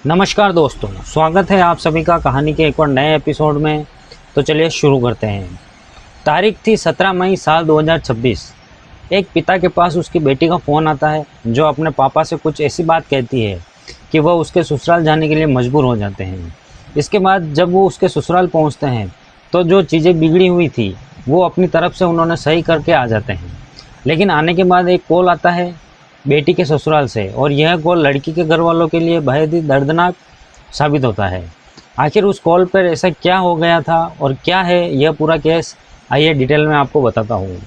नमस्कार दोस्तों, स्वागत है आप सभी का कहानी के एक और नए एपिसोड में। तो चलिए शुरू करते हैं। तारीख थी 17 मई साल 2026। एक पिता के पास उसकी बेटी का फ़ोन आता है जो अपने पापा से कुछ ऐसी बात कहती है कि वह उसके ससुराल जाने के लिए मजबूर हो जाते हैं। इसके बाद जब वो उसके ससुराल पहुंचते हैं तो जो चीज़ें बिगड़ी हुई थी वो अपनी तरफ से उन्होंने सही करके आ जाते हैं। लेकिन आने के बाद एक कॉल आता है बेटी के ससुराल से, और यह कॉल लड़की के घर वालों के लिए बेहद ही दर्दनाक साबित होता है। आखिर उस कॉल पर ऐसा क्या हो गया था और क्या है यह पूरा केस, आइए डिटेल में आपको बताता हूँ।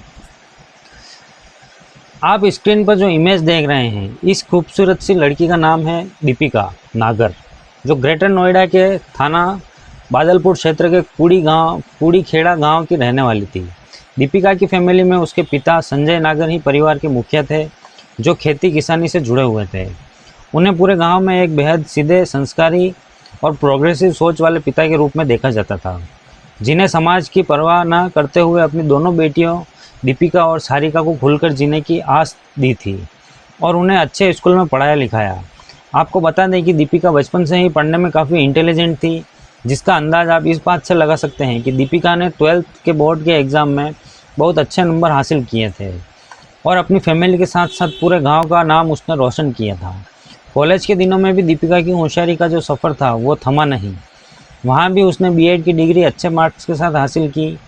आप स्क्रीन पर जो इमेज देख रहे हैं, इस खूबसूरत सी लड़की का नाम है दीपिका नागर, जो ग्रेटर नोएडा के थाना बादलपुर क्षेत्र के कूड़ी खेड़ा गांव की रहने वाली थी। दीपिका की फैमिली में उसके पिता संजय नागर ही परिवार के मुखिया थे, जो खेती किसानी से जुड़े हुए थे। उन्हें पूरे गांव में एक बेहद सीधे, संस्कारी और प्रोग्रेसिव सोच वाले पिता के रूप में देखा जाता था, जिन्हें समाज की परवाह न करते हुए अपनी दोनों बेटियों दीपिका और सारिका को खुलकर जीने की आस दी थी और उन्हें अच्छे स्कूल में पढ़ाया लिखाया। आपको बता दें कि दीपिका बचपन से ही पढ़ने में काफ़ी इंटेलिजेंट थी, जिसका अंदाज़ आप इस बात से लगा सकते हैं कि दीपिका ने 12th के बोर्ड के एग्ज़ाम में बहुत अच्छे नंबर हासिल किए थे और अपनी फैमिली के साथ साथ पूरे गांव का नाम उसने रोशन किया था। कॉलेज के दिनों में भी दीपिका की होशियारी का जो सफ़र था वो थमा नहीं। वहाँ भी उसने बीएड की डिग्री अच्छे मार्क्स के साथ हासिल की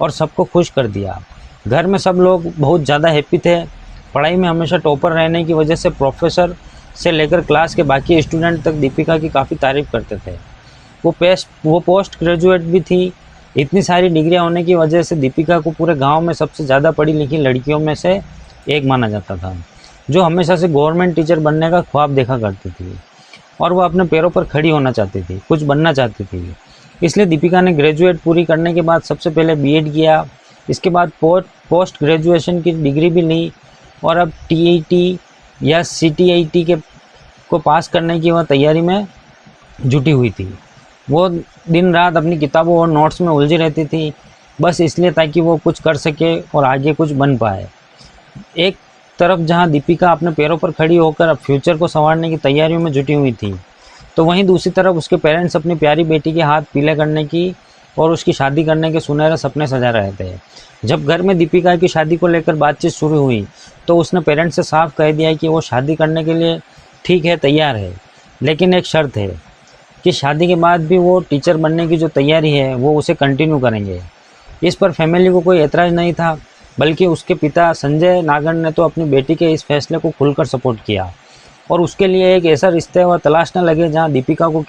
और सबको खुश कर दिया। घर में सब लोग बहुत ज़्यादा हैप्पी थे। पढ़ाई में हमेशा टॉपर रहने की वजह से प्रोफेसर से लेकर क्लास के बाकी स्टूडेंट तक दीपिका की काफ़ी तारीफ़ करते थे। वो पोस्ट ग्रेजुएट भी थी। इतनी सारी डिग्रियां होने की वजह से दीपिका को पूरे गांव में सबसे ज़्यादा पढ़ी लिखी लड़कियों में से एक माना जाता था, जो हमेशा से गवर्नमेंट टीचर बनने का ख्वाब देखा करती थी और वो अपने पैरों पर खड़ी होना चाहती थी, कुछ बनना चाहती थी। इसलिए दीपिका ने ग्रेजुएट पूरी करने के बाद सबसे पहले बीएड किया। इसके बाद पोस्ट ग्रेजुएशन की डिग्री भी ली और अब टीईटी या सीटीईटी को पास करने की वह तैयारी में जुटी हुई थी। वो दिन रात अपनी किताबों और नोट्स में उलझी रहती थी, बस इसलिए ताकि वो कुछ कर सके और आगे कुछ बन पाए। एक तरफ जहां दीपिका अपने पैरों पर खड़ी होकर अब फ्यूचर को संवारने की तैयारियों में जुटी हुई थी, तो वहीं दूसरी तरफ उसके पेरेंट्स अपनी प्यारी बेटी के हाथ पीले करने की और उसकी शादी करने के सुनहरे सपने सजा रहे थे। जब घर में दीपिका की शादी को लेकर बातचीत शुरू हुई तो उसने पेरेंट्स से साफ कह दिया कि वो शादी करने के लिए ठीक है, तैयार है, लेकिन एक शर्त है कि शादी के बाद भी वो टीचर बनने की जो तैयारी है वो उसे कंटिन्यू करेंगे। इस पर फैमिली को कोई एतराज़ नहीं था, बल्कि उसके पिता संजय नागर ने तो अपनी बेटी के इस फैसले को खुलकर सपोर्ट किया और उसके लिए एक ऐसा रिश्ते व तलाशने लगे जहां दीपिका को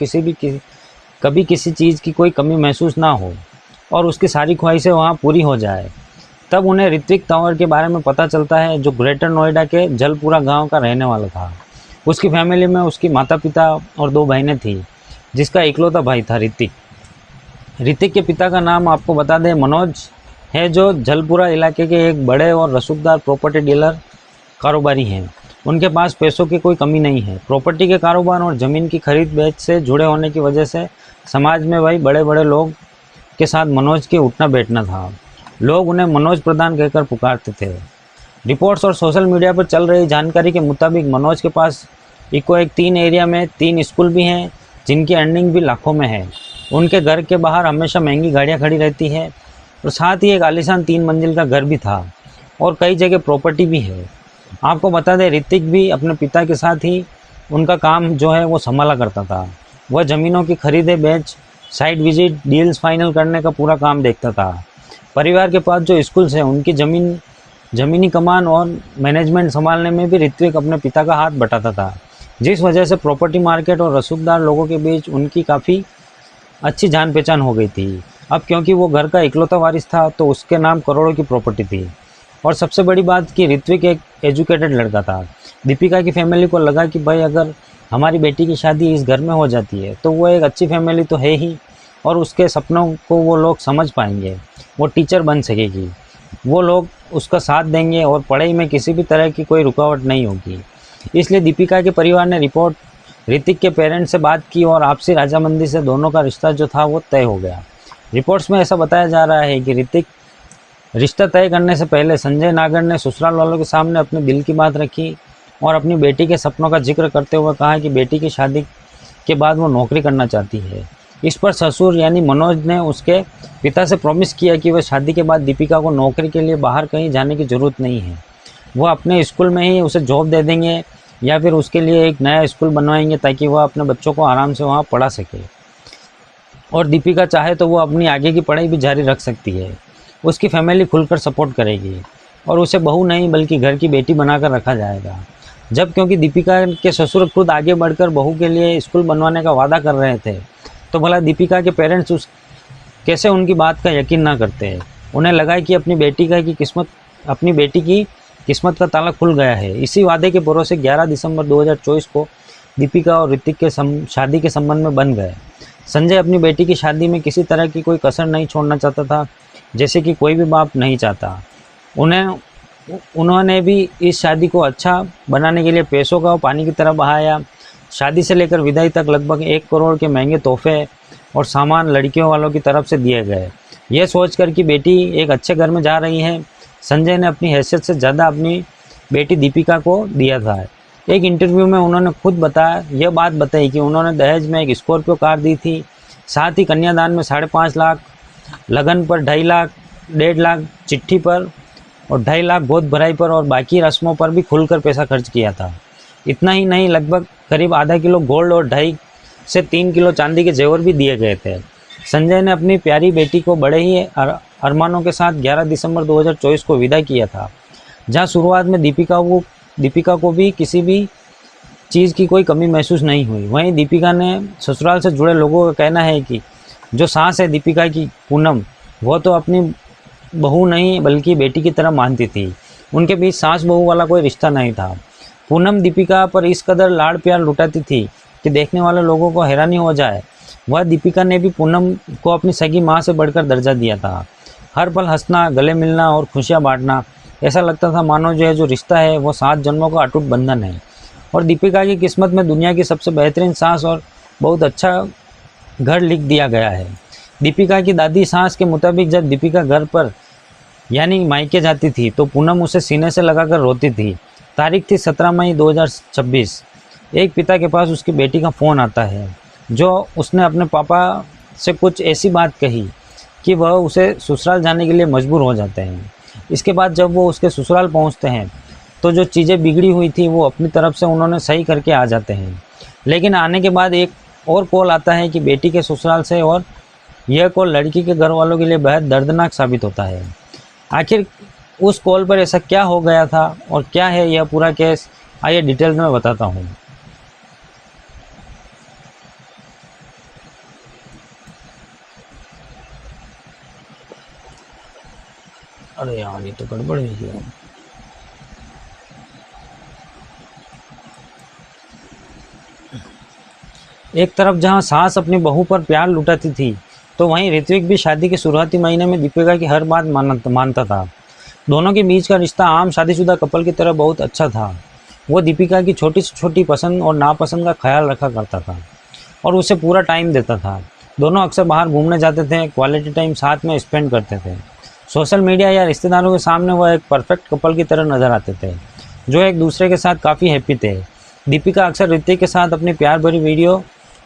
कभी किसी चीज़ की कोई कमी महसूस ना हो और उसकी सारी ख्वाहिशें वहां पूरी हो जाए। तब उन्हें ऋत्विक तंवर के बारे में पता चलता है, जो ग्रेटर नोएडा के जलपुरा गाँव का रहने वाला था। उसकी फैमिली में उसकी माता पिता और 2 बहनें थीं, जिसका इकलौता भाई था ऋतिक। ऋतिक के पिता का नाम आपको बता दें मनोज है, जो जलपुरा इलाके के एक बड़े और रसूखदार प्रॉपर्टी डीलर कारोबारी हैं। उनके पास पैसों की कोई कमी नहीं है। प्रॉपर्टी के कारोबार और ज़मीन की खरीद बेच से जुड़े होने की वजह से समाज में वही बड़े बड़े लोग के साथ मनोज के उठना बैठना था। लोग उन्हें मनोज प्रधान कहकर पुकारते थे। रिपोर्ट्स और सोशल मीडिया पर चल रही जानकारी के मुताबिक मनोज के पास इको एक 3 एरिया में 3 स्कूल भी हैं, जिनकी अर्निंग भी लाखों में है। उनके घर के बाहर हमेशा महंगी गाड़ियां खड़ी रहती है और साथ ही एक आलीशान 3 मंजिल का घर भी था और कई जगह प्रॉपर्टी भी है। आपको बता दें, ऋतिक भी अपने पिता के साथ ही उनका काम जो है वो संभाला करता था। वह ज़मीनों की खरीदे बेच, साइट विजिट, डील्स फाइनल करने का पूरा काम देखता था। परिवार के पास जो स्कूल्स हैं उनकी ज़मीनी कमान और मैनेजमेंट संभालने में भी ऋत्विक अपने पिता का हाथ बटाता था, जिस वजह से प्रॉपर्टी मार्केट और रसूखदार लोगों के बीच उनकी काफ़ी अच्छी जान पहचान हो गई थी। अब क्योंकि वो घर का इकलौता वारिस था तो उसके नाम करोड़ों की प्रॉपर्टी थी। और सबसे बड़ी बात कि ऋत्विक एक एजुकेटेड लड़का था। दीपिका की फैमिली को लगा कि भाई अगर हमारी बेटी की शादी इस घर में हो जाती है तो वो एक अच्छी फैमिली तो है ही, और उसके सपनों को वो लोग समझ पाएंगे, वो टीचर बन सकेगी, वो लोग उसका साथ देंगे और पढ़ाई में किसी भी तरह की कोई रुकावट नहीं होगी। इसलिए दीपिका के परिवार ने ऋतिक के पेरेंट्स से बात की और आपसी राजामंदी से दोनों का रिश्ता जो था वो तय हो गया। रिपोर्ट्स में ऐसा बताया जा रहा है कि ऋतिक रिश्ता तय करने से पहले संजय नागर ने ससुराल वालों के सामने अपने दिल की बात रखी और अपनी बेटी के सपनों का जिक्र करते हुए कहा कि बेटी की शादी के बाद वो नौकरी करना चाहती है। इस पर ससुर यानी मनोज ने उसके पिता से प्रॉमिस किया कि वह शादी के बाद दीपिका को नौकरी के लिए बाहर कहीं जाने की ज़रूरत नहीं है, वो अपने स्कूल में ही उसे जॉब दे देंगे या फिर उसके लिए एक नया स्कूल बनवाएंगे ताकि वह अपने बच्चों को आराम से वहाँ पढ़ा सके। और दीपिका चाहे तो वो अपनी आगे की पढ़ाई भी जारी रख सकती है। उसकी फैमिली खुलकर सपोर्ट करेगी और उसे बहू नहीं बल्कि घर की बेटी बनाकर रखा जाएगा। जब क्योंकि दीपिका के ससुर खुद आगे बढ़कर बहू के लिए स्कूल बनवाने का वादा कर रहे थे, तो भला दीपिका के पेरेंट्स कैसे उनकी बात का यकीन ना करते हैं। उन्हें लगा कि अपनी बेटी की किस्मत का ताला खुल गया है। इसी वादे के भरोसे 11 दिसंबर 2024 को दीपिका और ऋतिक के शादी के संबंध में बन गए। संजय अपनी बेटी की शादी में किसी तरह की कोई कसर नहीं छोड़ना चाहता था, जैसे कि कोई भी बाप नहीं चाहता। उन्होंने भी इस शादी को अच्छा बनाने के लिए पैसों का पानी की तरह बहाया। शादी से लेकर विदाई तक लगभग 1 करोड़ के महंगे तोहफे और सामान लड़कियों वालों की तरफ से दिए गए। यह सोचकर कि बेटी एक अच्छे घर में जा रही है, संजय ने अपनी हैसियत से ज़्यादा अपनी बेटी दीपिका को दिया था। एक इंटरव्यू में उन्होंने खुद यह बात बताई कि उन्होंने दहेज में एक स्कॉर्पियो कार दी थी, साथ ही कन्यादान में 5.5 लाख, लगन पर 2.5 लाख, 1.5 लाख चिट्ठी पर और 2.5 लाख गोद भराई पर और बाकी रस्मों पर भी खुलकर पैसा खर्च किया था। इतना ही नहीं, लगभग करीब आधा किलो गोल्ड और 2.5 से 3 किलो चांदी के जेवर भी दिए गए थे। संजय ने अपनी प्यारी बेटी को बड़े ही अरमानों के साथ 11 दिसंबर 2024 को विदा किया था। जहां शुरुआत में दीपिका को भी किसी भी चीज़ की कोई कमी महसूस नहीं हुई, वहीं दीपिका ने ससुराल से जुड़े लोगों का कहना है कि जो सास है दीपिका की, पूनम, वो तो अपनी बहू नहीं बल्कि बेटी की तरह मानती थी। उनके बीच सास बहू वाला कोई रिश्ता नहीं था। पूनम दीपिका पर इस कदर लाड़ प्यार लुटाती थी कि देखने वाले लोगों को हैरानी हो जाए। वह दीपिका ने भी पूनम को अपनी सगी माँ से बढ़कर दर्जा दिया था। हर पल हंसना, गले मिलना और खुशियाँ बांटना, ऐसा लगता था मानो जो रिश्ता है वो 7 जन्मों का अटूट बंधन है। और दीपिका की किस्मत में दुनिया की सबसे बेहतरीन सास और बहुत अच्छा घर लिख दिया गया है। दीपिका की दादी सास के मुताबिक जब दीपिका घर पर यानी मायके जाती थी तो पूनम उसे सीने से लगाकर रोती थी। तारीख थी 17 मई 2026। एक पिता के पास उसकी बेटी का फ़ोन आता है जो उसने अपने पापा से कुछ ऐसी बात कही कि वह उसे ससुराल जाने के लिए मजबूर हो जाते हैं। इसके बाद जब वो उसके ससुराल पहुंचते हैं तो जो चीज़ें बिगड़ी हुई थी वो अपनी तरफ से उन्होंने सही करके आ जाते हैं। लेकिन आने के बाद एक और कॉल आता है कि बेटी के ससुराल से, और यह कॉल लड़की के घर वालों के लिए बेहद दर्दनाक साबित होता है। आखिर उस कॉल पर ऐसा क्या हो गया था और क्या है यह पूरा केस, आइए डिटेल में बताता हूँ। अरे यार, ये तो गड़बड़ हो गया। एक तरफ जहां सास अपनी बहू पर प्यार लुटाती थी तो वहीं ऋत्विक भी शादी के शुरुआती महीने में दीपिका की हर बात मानता था। दोनों के बीच का रिश्ता आम शादीशुदा कपल की तरह बहुत अच्छा था। वो दीपिका की छोटी से छोटी पसंद और नापसंद का ख्याल रखा करता था और उसे पूरा टाइम देता था। दोनों अक्सर बाहर घूमने जाते थे, क्वालिटी टाइम साथ में स्पेंड करते थे। सोशल मीडिया या रिश्तेदारों के सामने वह एक परफेक्ट कपल की तरह नजर आते थे जो एक दूसरे के साथ काफ़ी हैप्पी थे। दीपिका अक्सर ऋतिक के साथ अपनी प्यार भरी वीडियो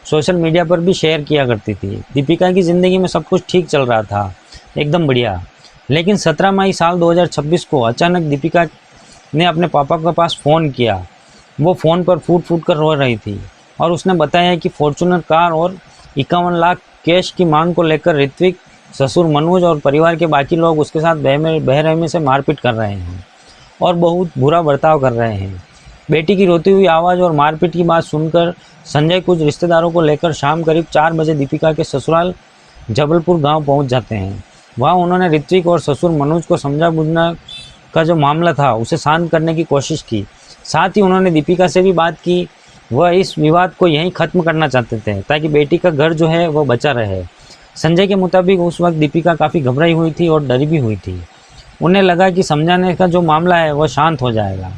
सोशल मीडिया पर भी शेयर किया करती थी। दीपिका की ज़िंदगी में सब कुछ ठीक चल रहा था, एकदम बढ़िया। लेकिन 17 मई साल 2026 को अचानक दीपिका ने अपने पापा के पास फ़ोन किया। वो फ़ोन पर फूट कर रो रही थी और उसने बताया कि फॉर्च्यूनर कार और 51 लाख कैश की मांग को लेकर ऋत्विक, ससुर मनोज और परिवार के बाकी लोग उसके साथ बेरहमी से मारपीट कर रहे हैं और बहुत बुरा बर्ताव कर रहे हैं। बेटी की रोती हुई आवाज़ और मारपीट की बात सुनकर संजय कुछ रिश्तेदारों को लेकर शाम करीब 4 बजे दीपिका के ससुराल जबलपुर गांव पहुंच जाते हैं। वहां उन्होंने ऋत्विक और ससुर मनोज को समझा बुझना का जो मामला था उसे शांत करने की कोशिश की। साथ ही उन्होंने दीपिका से भी बात की। वह इस विवाद को यहीं ख़त्म करना चाहते थे ताकि बेटी का घर जो है वह बचा रहे। संजय के मुताबिक उस वक्त दीपिका काफ़ी घबराई हुई थी और डरी भी हुई थी। उन्हें लगा कि समझाने का जो मामला है वह शांत हो जाएगा,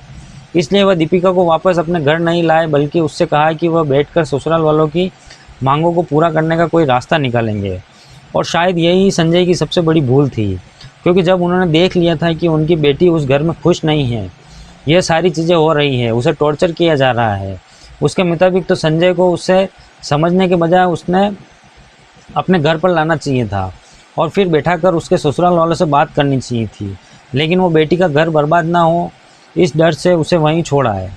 इसलिए वह दीपिका को वापस अपने घर नहीं लाए बल्कि उससे कहा कि वह बैठकर ससुराल वालों की मांगों को पूरा करने का कोई रास्ता निकालेंगे। और शायद यही संजय की सबसे बड़ी भूल थी, क्योंकि जब उन्होंने देख लिया था कि उनकी बेटी उस घर में खुश नहीं है, यह सारी चीज़ें हो रही है, उसे टॉर्चर किया जा रहा है, उसके मुताबिक तो संजय को उससे समझने के बजाय उसने अपने घर पर लाना चाहिए था और फिर बैठाकर उसके ससुराल वालों से बात करनी चाहिए थी। लेकिन वो बेटी का घर बर्बाद ना हो, इस डर से उसे वहीं छोड़ा है।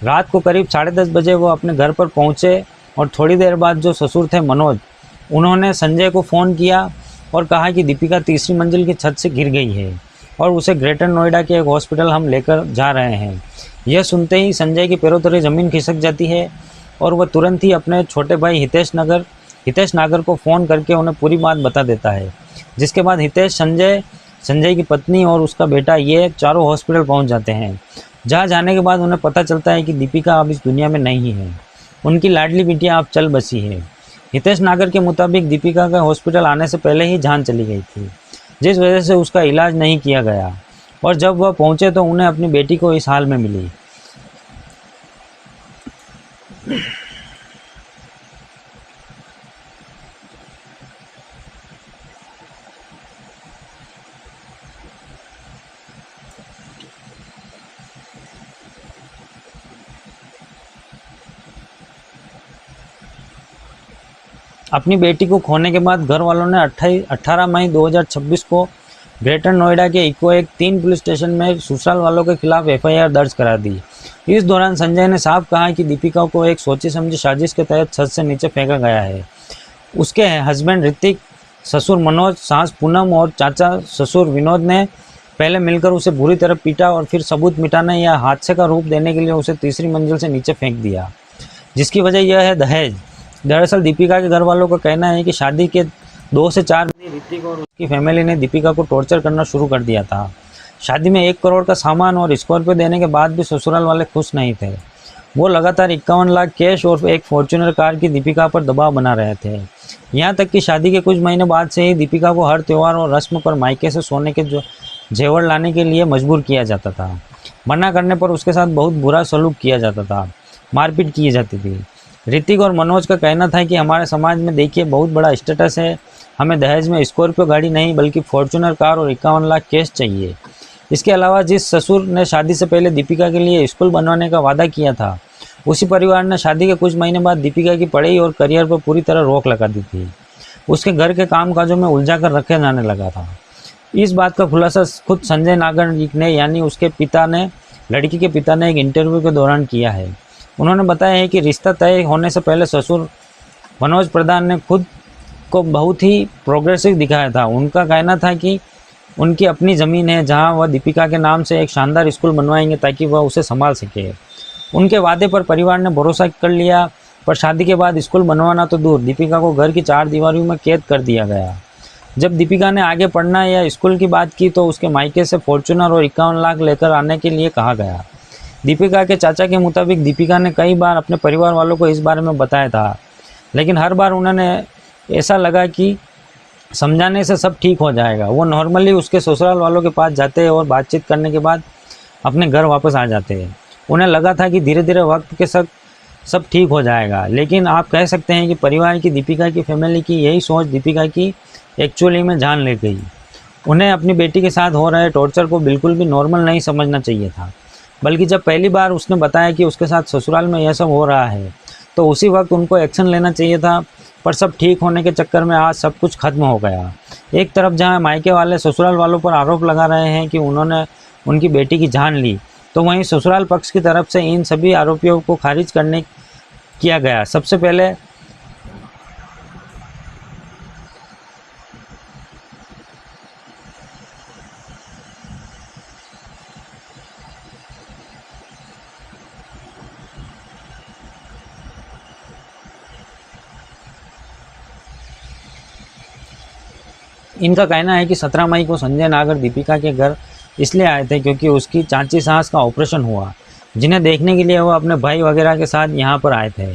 रात को करीब 10:30 बजे वो अपने घर पर पहुंचे और थोड़ी देर बाद जो ससुर थे मनोज, उन्होंने संजय को फ़ोन किया और कहा कि दीपिका तीसरी मंजिल की छत से गिर गई है और उसे ग्रेटर नोएडा के एक हॉस्पिटल हम लेकर जा रहे हैं। यह सुनते ही संजय के पैरों तले ज़मीन खिसक जाती है और वह तुरंत ही अपने छोटे भाई हितेश नागर को फ़ोन करके उन्हें पूरी बात बता देता है। जिसके बाद हितेश, संजय की पत्नी और उसका बेटा ये चारों हॉस्पिटल पहुंच जाते हैं। जहां जाने के बाद उन्हें पता चलता है कि दीपिका अब इस दुनिया में नहीं है। उनकी लाडली बिटिया अब चल बसी है। हितेश नागर के मुताबिक दीपिका का हॉस्पिटल आने से पहले ही जान चली गई थी, जिस वजह से उसका इलाज नहीं किया गया और जब वह पहुंचे तो उन्हें अपनी बेटी को इस हाल में मिली। अपनी बेटी को खोने के बाद घर वालों ने 18 मई 2026 को ग्रेटर नोएडा के इको एक 3 पुलिस स्टेशन में ससुराल वालों के खिलाफ एफआईआर दर्ज करा दी। इस दौरान संजय ने साफ कहा कि दीपिका को एक सोची समझी साजिश के तहत छत से नीचे फेंका गया है। उसके हस्बैंड ऋतिक, ससुर मनोज, सास पूनम और चाचा ससुर विनोद ने पहले मिलकर उसे बुरी तरह पीटा और फिर सबूत मिटाने या हादसे का रूप देने के लिए उसे तीसरी मंजिल से नीचे फेंक दिया, जिसकी वजह यह है दहेज। दरअसल दीपिका के घर वालों का कहना है कि शादी के 2 से 4 महीने ऋतिक और उसकी फैमिली ने दीपिका को टॉर्चर करना शुरू कर दिया था। शादी में 1 करोड़ का सामान और स्कॉर्पियो देने के बाद भी ससुराल वाले खुश नहीं थे। वो लगातार 51 लाख कैश और एक फॉर्च्यूनर कार की दीपिका पर दबाव बना रहे थे। यहाँ तक कि शादी के कुछ महीने बाद से ही दीपिका को हर त्यौहार और रस्म पर मायके से सोने के जेवर लाने के लिए मजबूर किया जाता था। मना करने पर उसके साथ बहुत बुरा सलूक किया जाता था, मारपीट की जाती थी। ऋतिक और मनोज का कहना था कि हमारे समाज में देखिए बहुत बड़ा स्टेटस है, हमें दहेज में स्कॉर्पियो गाड़ी नहीं बल्कि फॉर्च्यूनर कार और 51 लाख कैश चाहिए। इसके अलावा जिस ससुर ने शादी से पहले दीपिका के लिए स्कूल बनवाने का वादा किया था, उसी परिवार ने शादी के कुछ महीने बाद दीपिका की पढ़ाई और करियर पर पूरी तरह रोक लगा दी थी। उसके घर के कामकाजों में उलझा कर रखे जाने लगा था। इस बात का खुलासा खुद संजय नागर ने यानी उसके पिता ने, लड़की के पिता ने एक इंटरव्यू के दौरान किया है। उन्होंने बताया है कि रिश्ता तय होने से पहले ससुर मनोज प्रधान ने खुद को बहुत ही प्रोग्रेसिव दिखाया था। उनका कहना था कि उनकी अपनी ज़मीन है जहां वह दीपिका के नाम से एक शानदार स्कूल बनवाएंगे ताकि वह उसे संभाल सके। उनके वादे पर परिवार ने भरोसा कर लिया, पर शादी के बाद स्कूल बनवाना तो दूर, दीपिका को घर की 4 दीवारों में कैद कर दिया गया। जब दीपिका ने आगे पढ़ना या स्कूल की बात की तो उसके मायके से फॉर्च्यूनर और 51 लाख लेकर आने के लिए कहा गया। दीपिका के चाचा के मुताबिक दीपिका ने कई बार अपने परिवार वालों को इस बारे में बताया था, लेकिन हर बार उन्होंने ऐसा लगा कि समझाने से सब ठीक हो जाएगा। वो नॉर्मली उसके ससुराल वालों के पास जाते हैं और बातचीत करने के बाद अपने घर वापस आ जाते हैं। उन्हें लगा था कि धीरे धीरे वक्त के साथ सब ठीक हो जाएगा, लेकिन आप कह सकते हैं कि परिवार की, दीपिका की फैमिली की यही सोच दीपिका की एक्चुअली में जान ले गई। उन्हें अपनी बेटी के साथ हो रहे टॉर्चर को बिल्कुल भी नॉर्मल नहीं समझना चाहिए था, बल्कि जब पहली बार उसने बताया कि उसके साथ ससुराल में यह सब हो रहा है तो उसी वक्त उनको एक्शन लेना चाहिए था। पर सब ठीक होने के चक्कर में आज सब कुछ खत्म हो गया। एक तरफ जहां मायके वाले ससुराल वालों पर आरोप लगा रहे हैं कि उन्होंने उनकी बेटी की जान ली, तो वहीं ससुराल पक्ष की तरफ से इन सभी आरोपियों को खारिज करने किया गया। सबसे पहले इनका कहना है कि 17 मई को संजय नागर दीपिका के घर इसलिए आए थे क्योंकि उसकी चाची सास का ऑपरेशन हुआ, जिन्हें देखने के लिए वो अपने भाई वगैरह के साथ यहाँ पर आए थे।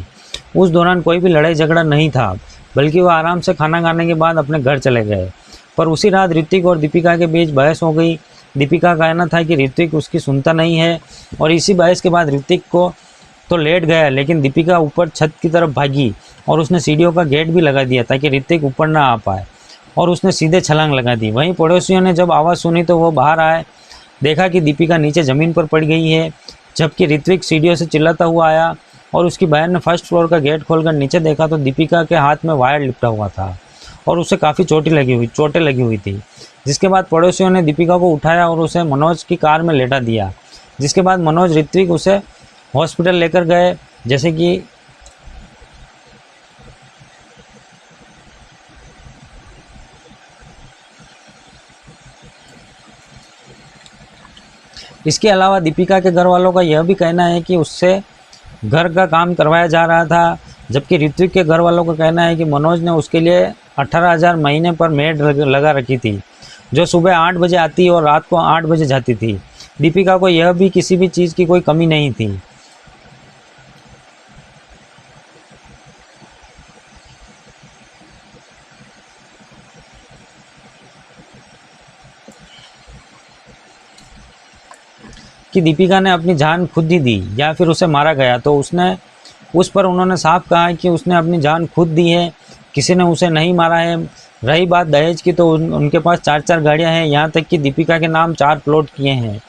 उस दौरान कोई भी लड़ाई झगड़ा नहीं था, बल्कि वो आराम से खाना खाने के बाद अपने घर चले गए। पर उसी रात ऋतिक और दीपिका के बीच बहस हो गई। दीपिका का कहना था कि ऋतिक उसकी सुनता नहीं है और इसी बहस के बाद ऋतिक को तो लेट गया, लेकिन दीपिका ऊपर छत की तरफ भागी और उसने सीढ़ियों का गेट भी लगा दिया ताकि ऋतिक ऊपर ना आ पाए और उसने सीधे छलांग लगा दी। वहीं पड़ोसियों ने जब आवाज़ सुनी तो वो बाहर आए, देखा कि दीपिका नीचे ज़मीन पर पड़ गई है, जबकि ऋत्विक सीढ़ियों से चिल्लाता हुआ आया। और उसकी बहन ने फर्स्ट फ्लोर का गेट खोलकर नीचे देखा तो दीपिका के हाथ में वायर लिपटा हुआ था और उसे काफ़ी चोटें लगी हुई थी। जिसके बाद पड़ोसियों ने दीपिका को उठाया और उसे मनोज की कार में लेटा दिया। जिसके बाद मनोज ऋत्विक उसे हॉस्पिटल लेकर गए। जैसे कि इसके अलावा दीपिका के घर वालों का यह भी कहना है कि उससे घर का काम करवाया जा रहा था, जबकि ऋत्विक के घर वालों का कहना है कि मनोज ने उसके लिए 18,000 महीने पर मेड लगा रखी थी, जो सुबह 8 बजे आती और रात को 8 बजे जाती थी। दीपिका को यह भी किसी भी चीज़ की कोई कमी नहीं थी। कि दीपिका ने अपनी जान खुद ही दी या फिर उसे मारा गया, तो उस पर उन्होंने साफ कहा कि उसने अपनी जान खुद दी है, किसी ने उसे नहीं मारा है। रही बात दहेज की, तो उनके पास 4 गाड़ियां हैं, यहाँ तक कि दीपिका के नाम 4 प्लॉट किए हैं।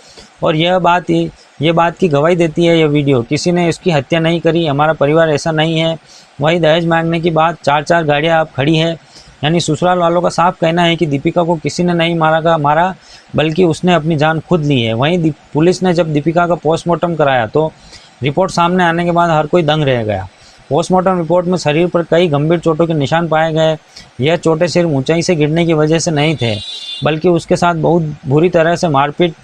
और यह बात की गवाही देती है यह वीडियो। किसी ने इसकी हत्या नहीं करी, हमारा परिवार ऐसा नहीं है। वही दहेज मांगने की बात, 4 गाड़ियाँ अब खड़ी है। यानी ससुराल वालों का साफ कहना है कि दीपिका को किसी ने नहीं मारा बल्कि उसने अपनी जान खुद ली है। वहीं पुलिस ने जब दीपिका का पोस्टमार्टम कराया तो रिपोर्ट सामने आने के बाद हर कोई दंग रह गया। पोस्टमार्टम रिपोर्ट में शरीर पर कई गंभीर चोटों के निशान पाए गए। यह चोटें सिर्फ ऊंचाई से गिरने की वजह से नहीं थे, बल्कि उसके साथ बहुत बुरी तरह से मारपीट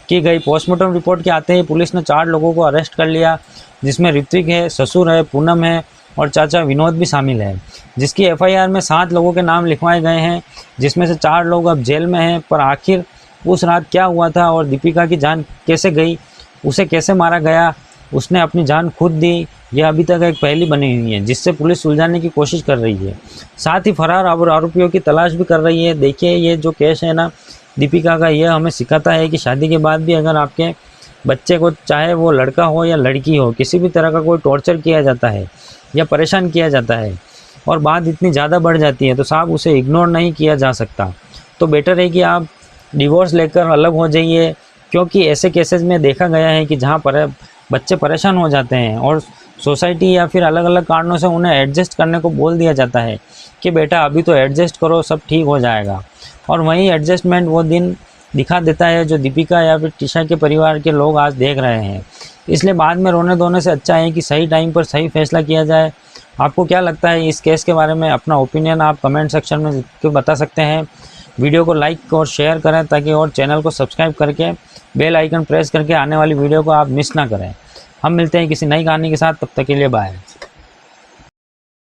की गई। पोस्टमार्टम रिपोर्ट के आते ही पुलिस ने 4 लोगों को अरेस्ट कर लिया, जिसमें ऋत्विक है, ससुर है, पूनम है और चाचा विनोद भी शामिल है। जिसकी एफआईआर में 7 लोगों के नाम लिखवाए गए हैं, जिसमें से 4 लोग अब जेल में हैं। पर आखिर उस रात क्या हुआ था और दीपिका की जान कैसे गई, उसे कैसे मारा गया, उसने अपनी जान खुद दी, यह अभी तक एक पहेली बनी हुई है, जिससे पुलिस सुलझाने की कोशिश कर रही है। साथ ही फरार आरोपियों की तलाश भी कर रही है। देखिए, ये जो केस है ना दीपिका का, यह हमें सिखाता है कि शादी के बाद भी अगर आपके बच्चे को, चाहे वो लड़का हो या लड़की हो, किसी भी तरह का कोई टॉर्चर किया जाता है या परेशान किया जाता है और बात इतनी ज़्यादा बढ़ जाती है, तो साहब उसे इग्नोर नहीं किया जा सकता। तो बेटर है कि आप डिवोर्स लेकर अलग हो जाइए, क्योंकि ऐसे केसेस में देखा गया है कि जहाँ पर बच्चे परेशान हो जाते हैं और सोसाइटी या फिर अलग अलग कारणों से उन्हें एडजस्ट करने को बोल दिया जाता है कि बेटा अभी तो एडजस्ट करो, सब ठीक हो जाएगा। और वही एडजस्टमेंट वो दिन दिखा देता है जो दीपिका या फिर टिशा के परिवार के लोग आज देख रहे हैं। इसलिए बाद में रोने धोने से अच्छा है कि सही टाइम पर सही फैसला किया जाए। आपको क्या लगता है इस केस के बारे में? अपना ओपिनियन आप कमेंट सेक्शन में लिख के बता सकते हैं। वीडियो को लाइक और शेयर करें ताकि और चैनल को सब्सक्राइब करके बेल आइकन प्रेस करके आने वाली वीडियो को आप मिस ना करें। हम मिलते हैं किसी नई कहानी के साथ, तब तक के लिए बाय।